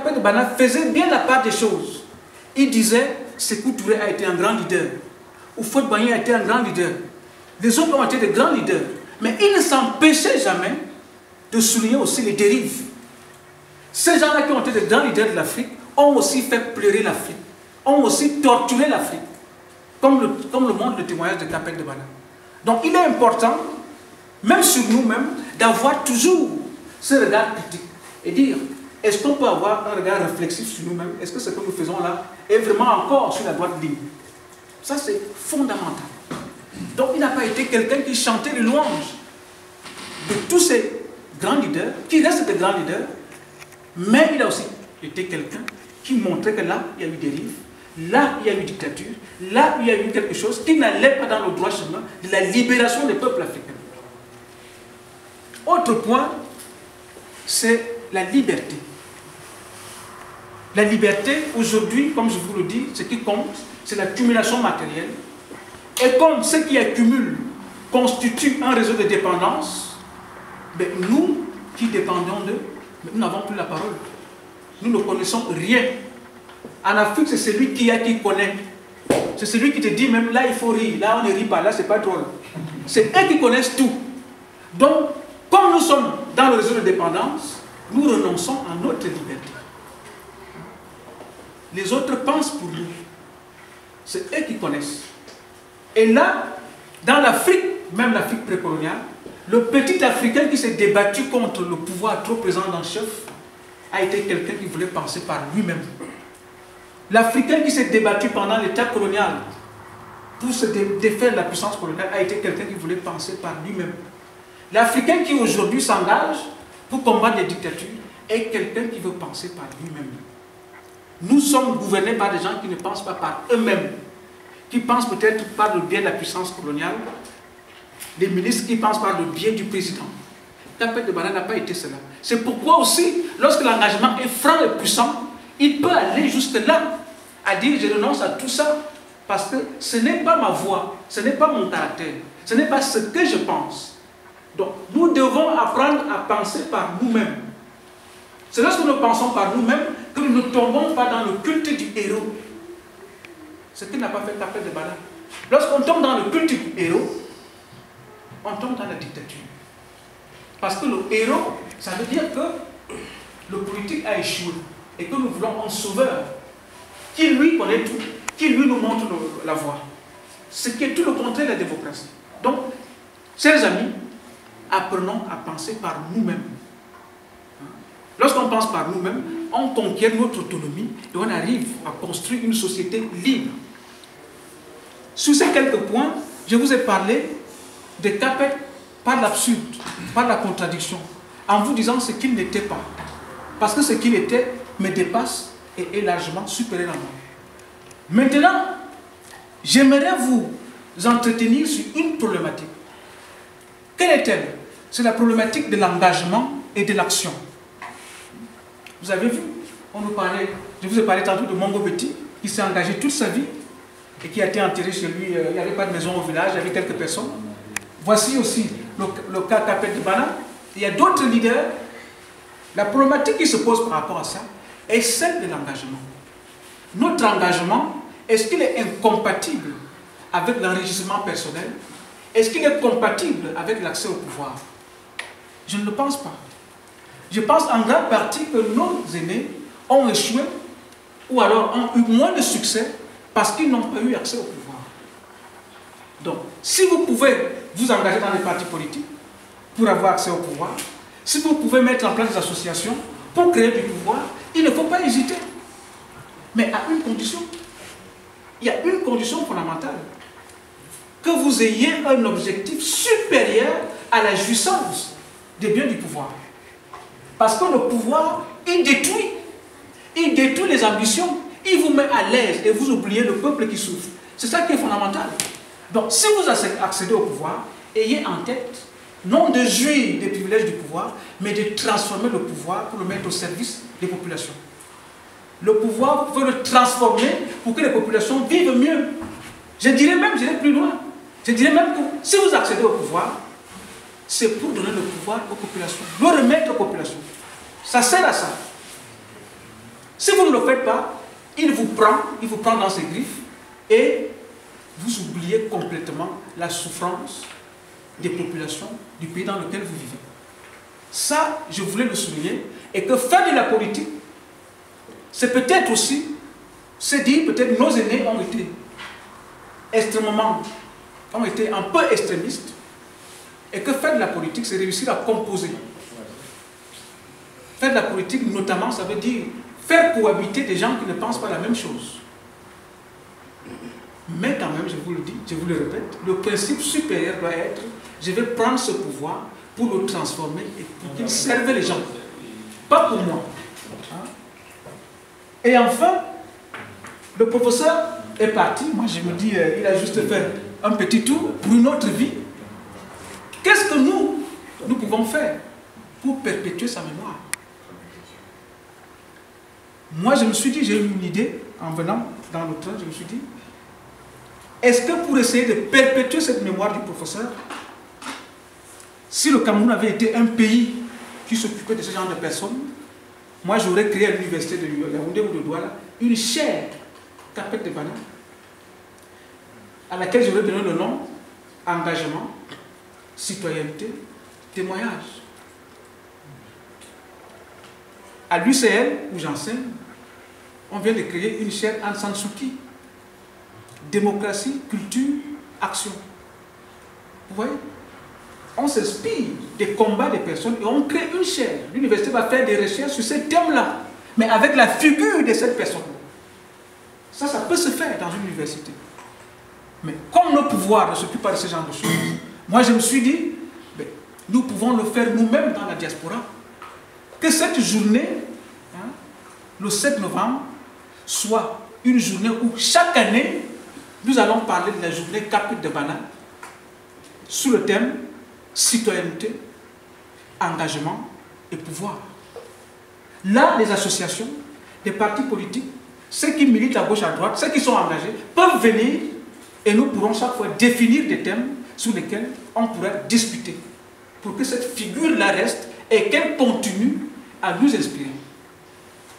Capet de Bana faisait bien la part des choses. Il disait, Sékou Touré a été un grand leader. Houphouët Boigny a été un grand leader. Les autres ont été des grands leaders. Mais il ne s'empêchait jamais de souligner aussi les dérives. Ces gens-là qui ont été des grands leaders de l'Afrique ont aussi fait pleurer l'Afrique, ont aussi torturé l'Afrique, comme le montre le témoignage de Capet de Bana. Donc il est important, même sur nous-mêmes, d'avoir toujours ce regard critique et dire, est-ce qu'on peut avoir un regard réflexif sur nous-mêmes? Est-ce que ce que nous faisons là est vraiment encore sur la droite ligne? Ça, c'est fondamental. Donc, il n'a pas été quelqu'un qui chantait les louanges de tous ces grands leaders, qui restent des grands leaders, mais il a aussi été quelqu'un qui montrait que là, il y a eu dérive, là, il y a eu dictature, là, il y a eu quelque chose qui n'allait pas dans le droit chemin de la libération des peuples africains. Autre point, c'est la liberté. La liberté, aujourd'hui, comme je vous le dis, ce qui compte, c'est l'accumulation matérielle. Et comme ce qui accumule constitue un réseau de dépendance, ben nous qui dépendons d'eux, nous n'avons plus la parole. Nous ne connaissons rien. En Afrique, c'est celui qui connaît. C'est celui qui te dit même là, il faut rire. Là, on ne rit pas. Là, c'est pas drôle. C'est eux qui connaissent tout. Donc, comme nous sommes dans le réseau de dépendance, nous renonçons à notre liberté. Les autres pensent pour nous. C'est eux qui connaissent. Et là, dans l'Afrique, même l'Afrique précoloniale, le petit Africain qui s'est débattu contre le pouvoir trop présent dans le chef a été quelqu'un qui voulait penser par lui-même. L'Africain qui s'est débattu pendant l'État colonial pour se défaire de la puissance coloniale a été quelqu'un qui voulait penser par lui-même. L'Africain qui aujourd'hui s'engage pour combattre les dictatures est quelqu'un qui veut penser par lui-même. Nous sommes gouvernés par des gens qui ne pensent pas par eux-mêmes, qui pensent peut-être par le biais de la puissance coloniale, les ministres qui pensent par le biais du président. Capet de Bana n'a pas été cela. C'est pourquoi aussi, lorsque l'engagement est franc et puissant, il peut aller jusque-là, à dire je renonce à tout ça, parce que ce n'est pas ma voix, ce n'est pas mon caractère, ce n'est pas ce que je pense. Donc, nous devons apprendre à penser par nous-mêmes. C'est lorsque nous pensons par nous-mêmes que nous ne tombons pas dans le culte du héros. Ce qu'il n'a pas fait Capet de Bana. Lorsqu'on tombe dans le culte du héros, on tombe dans la dictature. Parce que le héros, ça veut dire que le politique a échoué et que nous voulons un sauveur qui lui connaît tout, qui lui nous montre la voie. Ce qui est tout le contraire de la démocratie. Donc, chers amis, apprenons à penser par nous-mêmes. Lorsqu'on pense par nous-mêmes, on conquiert notre autonomie et on arrive à construire une société libre. Sur ces quelques points, je vous ai parlé de Capet par l'absurde, par la contradiction, en vous disant ce qu'il n'était pas. Parce que ce qu'il était me dépasse et est largement supérieur à moi. Maintenant, j'aimerais vous entretenir sur une problématique. Quelle est-elle? C'est la problématique de l'engagement et de l'action. Vous avez vu, je vous ai parlé tantôt de Mongo Betty, qui s'est engagé toute sa vie et qui a été enterré chez lui. Il n'y avait pas de maison au village, il y avait quelques personnes. Voici aussi le cas Capet de Bana. Il y a d'autres leaders. La problématique qui se pose par rapport à ça est celle de l'engagement. Notre engagement, est-ce qu'il est incompatible avec l'enrichissement personnel? Est-ce qu'il est compatible avec l'accès au pouvoir? Je ne le pense pas. Je pense en grande partie que nos aînés ont échoué ou alors ont eu moins de succès parce qu'ils n'ont pas eu accès au pouvoir. Donc, si vous pouvez vous engager dans les partis politiques pour avoir accès au pouvoir, si vous pouvez mettre en place des associations pour créer du pouvoir, il ne faut pas hésiter. Mais à une condition. Il y a une condition fondamentale. Que vous ayez un objectif supérieur à la jouissance des biens du pouvoir. Parce que le pouvoir, il détruit. Il détruit les ambitions. Il vous met à l'aise et vous oubliez le peuple qui souffre. C'est ça qui est fondamental. Donc, si vous accédez au pouvoir, ayez en tête, non de jouir des privilèges du pouvoir, mais de transformer le pouvoir pour le mettre au service des populations. Le pouvoir, vous pouvez le transformer pour que les populations vivent mieux. Je dirais même, j'irai plus loin. Je dirais même que si vous accédez au pouvoir, c'est pour donner le pouvoir aux populations, le remettre aux populations. Ça sert à ça. Si vous ne le faites pas, il vous prend dans ses griffes et vous oubliez complètement la souffrance des populations du pays dans lequel vous vivez. Ça, je voulais le souligner, et que faire de la politique, c'est peut-être aussi se dire, peut-être nos aînés ont été un peu extrémistes, et que faire de la politique, c'est réussir à composer. Faire de la politique, notamment, ça veut dire faire cohabiter des gens qui ne pensent pas la même chose. Mais quand même, je vous le dis, je vous le répète, le principe supérieur doit être, je vais prendre ce pouvoir pour le transformer et pour qu'il serve les gens. Pas pour moi. Et enfin, le professeur est parti. Moi, je me dis, il a juste fait un petit tour pour une autre vie. Qu'est-ce que nous pouvons faire pour perpétuer sa mémoire? Moi, je me suis dit, j'ai eu une idée en venant dans le train, je me suis dit, est-ce que pour essayer de perpétuer cette mémoire du professeur, si le Cameroun avait été un pays qui s'occupait de ce genre de personnes, moi j'aurais créé à l'université de Yaoundé ou de Douala une chaire Capet de Bana, à laquelle j'aurais donné le nom engagement, citoyenneté, témoignage. À l'UCL, où j'enseigne, on vient de créer une chaire Aung San Suu Kyi. Démocratie, culture, action. Vous voyez? On s'inspire des combats des personnes et on crée une chaire. L'université va faire des recherches sur ces thèmes-là, mais avec la figure de cette personne. Ça peut se faire dans une université. Mais comme nos pouvoirs ne s'occupent pas de ce genre de choses, moi je me suis dit, nous pouvons le faire nous-mêmes dans la diaspora. Que cette journée, le 7 novembre, soit une journée où chaque année, nous allons parler de la journée Caput de Bana sous le thème citoyenneté, engagement et pouvoir. Là, les associations, les partis politiques, ceux qui militent à gauche, à droite, ceux qui sont engagés, peuvent venir et nous pourrons chaque fois définir des thèmes sur lesquels on pourrait discuter pour que cette figure-là reste et qu'elle continue à nous inspirer.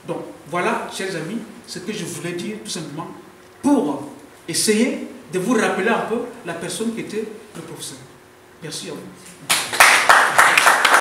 Donc, voilà, chers amis, ce que je voulais dire tout simplement pour essayer de vous rappeler un peu la personne qui était le professeur. Merci à vous.